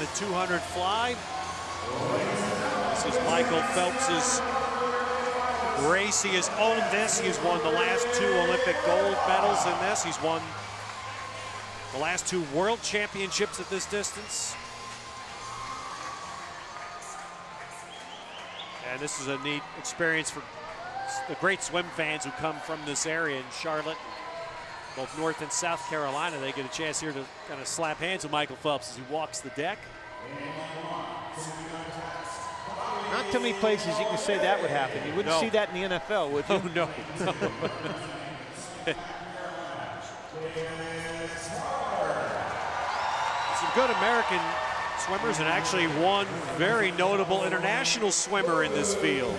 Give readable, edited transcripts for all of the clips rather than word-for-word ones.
the 200 fly. This is Michael Phelps's race. He has owned this. He's won the last 2 Olympic gold medals in this. He's won the last 2 world championships at this distance. And this is a neat experience for the great swim fans who come from this area in Charlotte, both North and South Carolina. They get a chance here to kind of slap hands with Michael Phelps as he walks the deck. Not too many places you can say that would happen. You wouldn't see that in the NFL, would you? Oh, no. Some good American swimmers, and actually one very notable international swimmer in this field.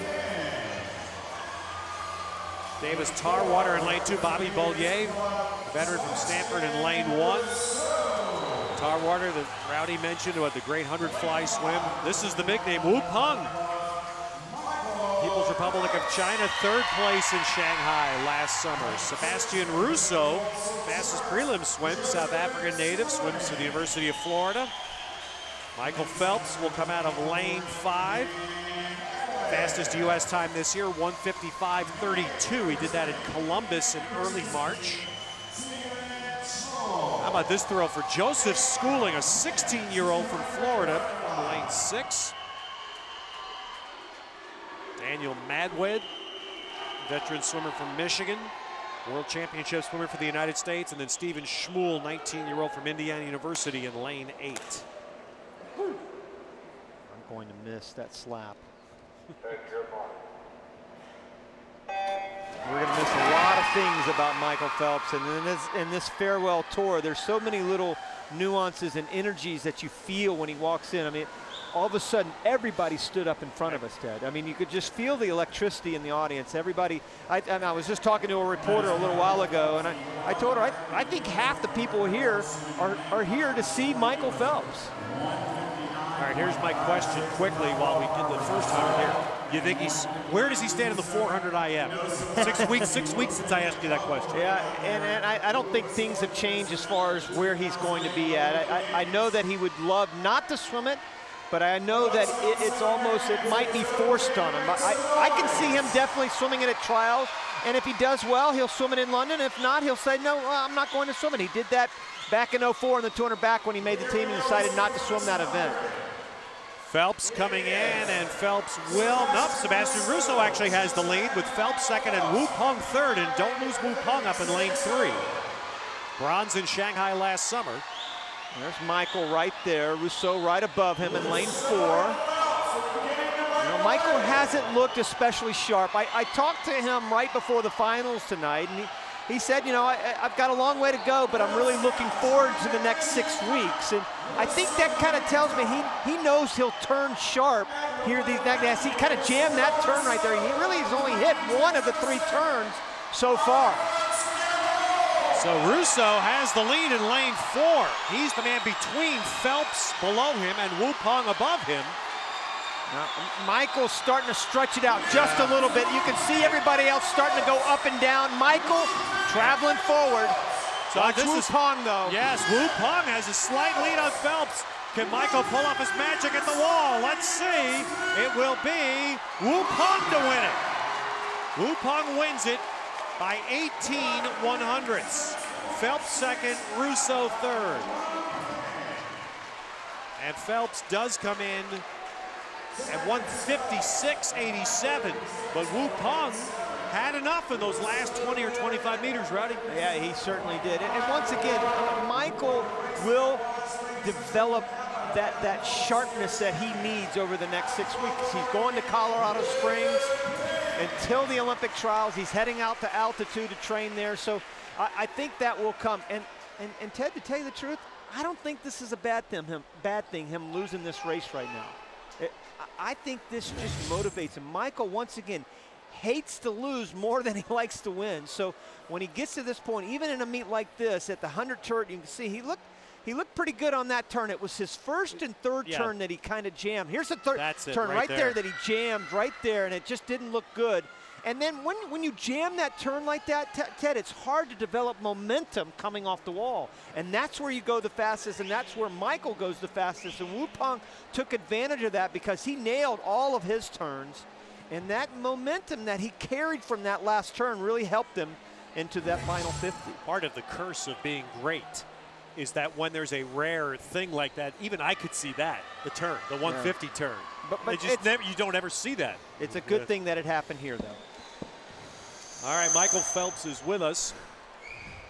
Davis Tarwater in lane 2, Bobby Bollier, veteran from Stanford in lane 1. Tarwater, that Rowdy mentioned about the great 100 fly swim. This is the big name, Wu Peng. People's Republic of China, 3rd place in Shanghai last summer. Sebastian Russo, fastest prelim swim, South African native, swims to the University of Florida. Michael Phelps will come out of lane 5. Fastest U.S. time this year, 1:55.32. He did that in Columbus in early March. How about this throw for Joseph Schooling, a 16-year-old from Florida, lane 6. Daniel Madwed, veteran swimmer from Michigan, world championship swimmer for the United States, and then Stephen Schmuel, 19-year-old from Indiana University in lane 8. I'm going to miss that slap. We're going to miss a lot of things about Michael Phelps, and in this farewell tour, there's so many little nuances and energies that you feel when he walks in. I mean, all of a sudden, everybody stood up in front of us, Ted. I mean, you could just feel the electricity in the audience. Everybody, and I was just talking to a reporter a little while ago, and I told her, I think half the people here are here to see Michael Phelps. All right, here's my question quickly while we did the first 100 here. You think where does he stand in the 400 IM? 6 weeks since I asked you that question. Yeah, and I don't think things have changed as far as where he's going to be at. I know that he would love not to swim it, but I know that it might be forced on him. I can see him definitely swimming it at trials, and if he does well, he'll swim it in London. If not, he'll say, no, I'm not going to swim it. He did that back in '04 in the 200 back when he made the team and decided not to swim that event. Phelps coming in, and Phelps will, nope, Sebastian Russo actually has the lead with Phelps second and Wu Peng third, and don't lose Wu Peng up in lane 3. Bronze in Shanghai last summer. There's Michael right there, Russo right above him in lane 4. You know, Michael hasn't looked especially sharp. I talked to him right before the finals tonight, and he said, you know, I've got a long way to go, but I'm really looking forward to the next 6 weeks. And I think that kind of tells me he knows he'll turn sharp here. He kind of jammed that turn right there. He really has only hit 1 of the 3 turns so far. So Russo has the lead in lane 4. He's the man between Phelps below him and Wu Peng above him. Now, Michael's starting to stretch it out just a little bit. You can see everybody else starting to go up and down. Michael traveling forward. So watch Wu Peng, though. Yes, Wu Peng has a slight lead on Phelps. Can Michael pull off his magic at the wall? Let's see. It will be Wu Peng to win it. Wu Peng wins it by 18 100ths. Phelps second, Russo third. And Phelps does come in at 1:56.87, but Wu Peng had enough in those last 20 or 25 meters, Rowdy. Yeah, he certainly did. And once again, Michael will develop that sharpness that he needs over the next 6 weeks. He's going to Colorado Springs until the Olympic trials. He's heading out to altitude to train there, so I think that will come. And Ted, to tell you the truth, I don't think this is a bad thing, him losing this race right now. I think this just motivates him. Michael, once again, hates to lose more than he likes to win. So when he gets to this point, even in a meet like this, at the 100 turn, you can see he looked pretty good on that turn. It was his first and third turn that he kind of jammed. Here's the third turn right there that he jammed right there, and it just didn't look good. And then when you jam that turn like that, Ted, it's hard to develop momentum coming off the wall. And that's where you go the fastest, and that's where Michael goes the fastest. And Wu Peng took advantage of that because he nailed all of his turns. And that momentum that he carried from that last turn really helped him into that final 50. Part of the curse of being great is that when there's a rare thing like that, even I could see that, the turn, the 150 turn. But you don't ever see that. It's a good thing that it happened here, though. All right, Michael Phelps is with us.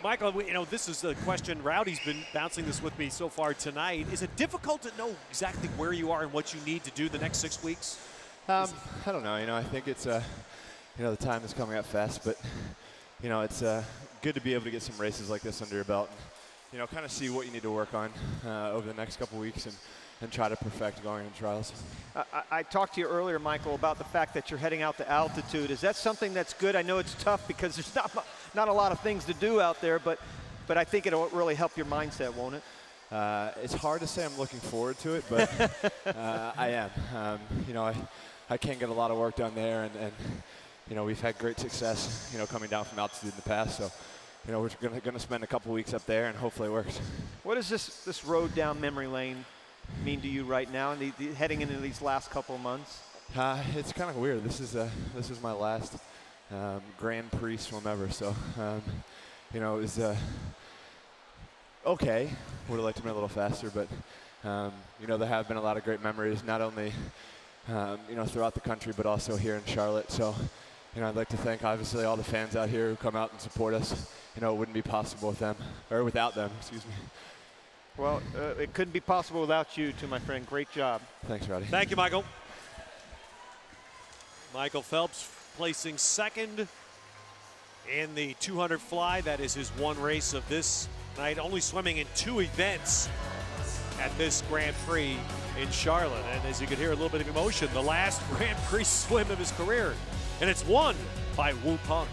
Michael, you know, this is a question. Rowdy's been bouncing this with me so far tonight. Is it difficult to know exactly where you are and what you need to do the next 6 weeks? I don't know. You know, I think it's, you know, the time is coming up fast, but, you know, it's good to be able to get some races like this under your belt and, you know, kind of see what you need to work on over the next couple weeks and try to perfect going into trials. I talked to you earlier, Michael, about the fact that you're heading out to altitude. Is that something that's good? I know it's tough because there's not a lot of things to do out there, but I think it'll really help your mindset, won't it? It's hard to say I'm looking forward to it, but I am. You know, I can get a lot of work done there, and you know, we've had great success, you know, coming down from altitude in the past. So, you know, we're gonna spend a couple weeks up there, and hopefully it works. What does this road down memory lane mean to you right now, and heading into these last couple of months? It's kind of weird. This is my last Grand Prix swim ever, so you know, it was okay. Would have liked to be a little faster, but you know, there have been a lot of great memories, not only you know, throughout the country, but also here in Charlotte. So, you know, I'd like to thank obviously all the fans out here who come out and support us. You know, it wouldn't be possible with them, or without them, excuse me. Well, it couldn't be possible without you, too, my friend. Great job. Thanks, Rowdy. Thank you, Michael. Michael Phelps placing second in the 200 fly. That is his one race of this night, only swimming in 2 events at this Grand Prix in Charlotte. And as you could hear a little bit of emotion, the last Grand Prix swim of his career. And it's won by Wu Peng.